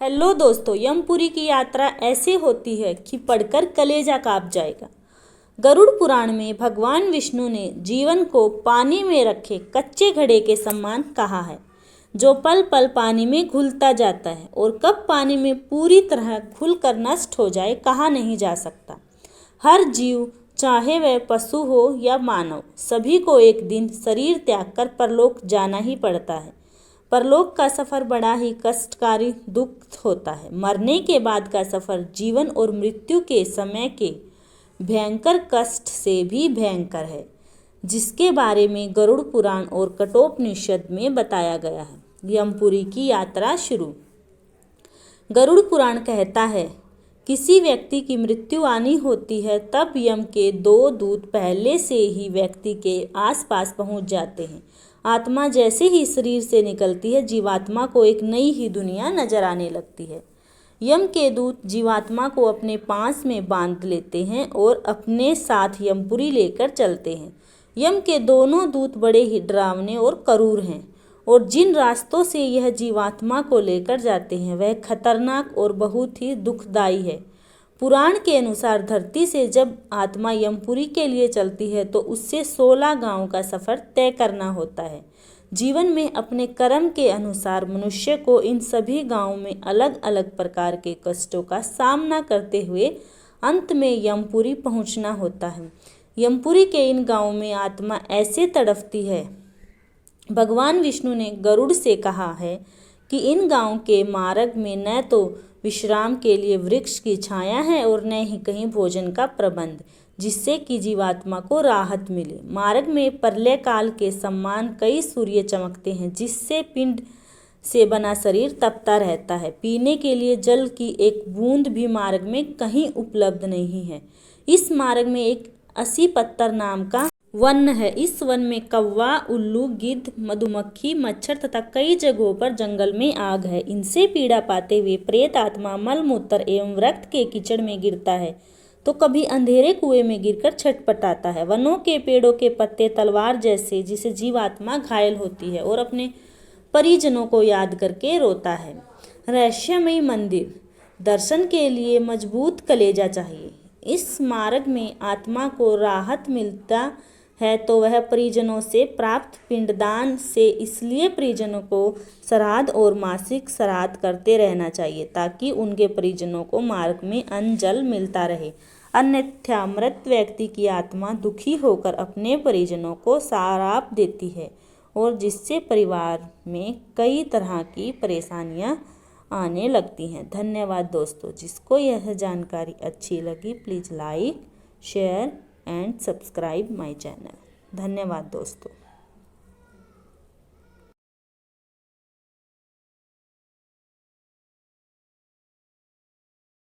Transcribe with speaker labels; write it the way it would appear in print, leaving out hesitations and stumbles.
Speaker 1: Hello दोस्तों, यमपुरी की यात्रा ऐसे होती है कि पढ़कर कलेजा कांप जाएगा। गरुड़ पुराण में भगवान विष्णु ने जीवन को पानी में रखे कच्चे घड़े के समान कहा है, जो पल पल पानी में घुलता जाता है और कब पानी में पूरी तरह घुलकर नष्ट हो जाए कहा नहीं जा सकता। हर जीव, चाहे वह पशु हो या मानव, सभी को एक दिन शरीर त्याग कर परलोक जाना ही पड़ता है। परलोक का सफ़र बड़ा ही कष्टकारी दुख होता है। मरने के बाद का सफ़र जीवन और मृत्यु के समय के भयंकर कष्ट से भी भयंकर है, जिसके बारे में गरुड़ पुराण और कठोपनिषद में बताया गया है। यमपुरी की यात्रा शुरू। गरुड़ पुराण कहता है, किसी व्यक्ति की मृत्यु आनी होती है तब यम के 2 दूत पहले से ही व्यक्ति के आसपास पहुंच जाते हैं। आत्मा जैसे ही शरीर से निकलती है, जीवात्मा को एक नई ही दुनिया नजर आने लगती है। यम के दूत जीवात्मा को अपने पास में बांध लेते हैं और अपने साथ यमपुरी लेकर चलते हैं। यम के दोनों दूत बड़े ही डरावने और क्रूर हैं और जिन रास्तों से यह जीवात्मा को लेकर जाते हैं वह खतरनाक और बहुत ही दुखदायी है। पुराण के अनुसार धरती से जब आत्मा यमपुरी के लिए चलती है तो उससे 16 गांवों का सफ़र तय करना होता है। जीवन में अपने कर्म के अनुसार मनुष्य को इन सभी गांवों में अलग अलग प्रकार के कष्टों का सामना करते हुए अंत में यमपुरी पहुंचना होता है। यमपुरी के इन गांवों में आत्मा ऐसे तड़पती है। भगवान विष्णु ने गरुड़ से कहा है कि इन गांवों के मार्ग में न तो विश्राम के लिए वृक्ष की छाया है और न ही कहीं भोजन का प्रबंध, जिससे कि जीवात्मा को राहत मिले। मार्ग में प्रलय काल के समान कई सूर्य चमकते हैं, जिससे पिंड से बना शरीर तपता रहता है। पीने के लिए जल की एक बूंद भी मार्ग में कहीं उपलब्ध नहीं है। इस मार्ग में एक 80 पत्थर नाम का वन है। इस वन में कौवा, उल्लू, गिद्ध, मधुमक्खी, मच्छर तथा कई जगहों पर जंगल में आग है। इनसे पीड़ा पाते हुए प्रेत आत्मा मल मूत्र एवं रक्त के कीचड़ में गिरता है तो कभी अंधेरे कुएं में गिरकर छटपटाता है। वनों के पेड़ों के पत्ते तलवार जैसे, जिसे जीवात्मा घायल होती है और अपने परिजनों को याद करके रोता है। रहस्यमयी मंदिर। दर्शन के लिए मजबूत कलेजा चाहिए। इस मार्ग में आत्मा को राहत मिलता है तो वह परिजनों से प्राप्त पिंडदान से, इसलिए परिजनों को श्राद्ध और मासिक श्राद्ध करते रहना चाहिए ताकि उनके परिजनों को मार्ग में अन्न जल मिलता रहे। अन्यथा मृत व्यक्ति की आत्मा दुखी होकर अपने परिजनों को श्राप देती है और जिससे परिवार में कई तरह की परेशानियां आने लगती हैं। धन्यवाद दोस्तों। जिसको यह जानकारी अच्छी लगी please like, share and subscribe my channel. धन्यवाद दोस्तों।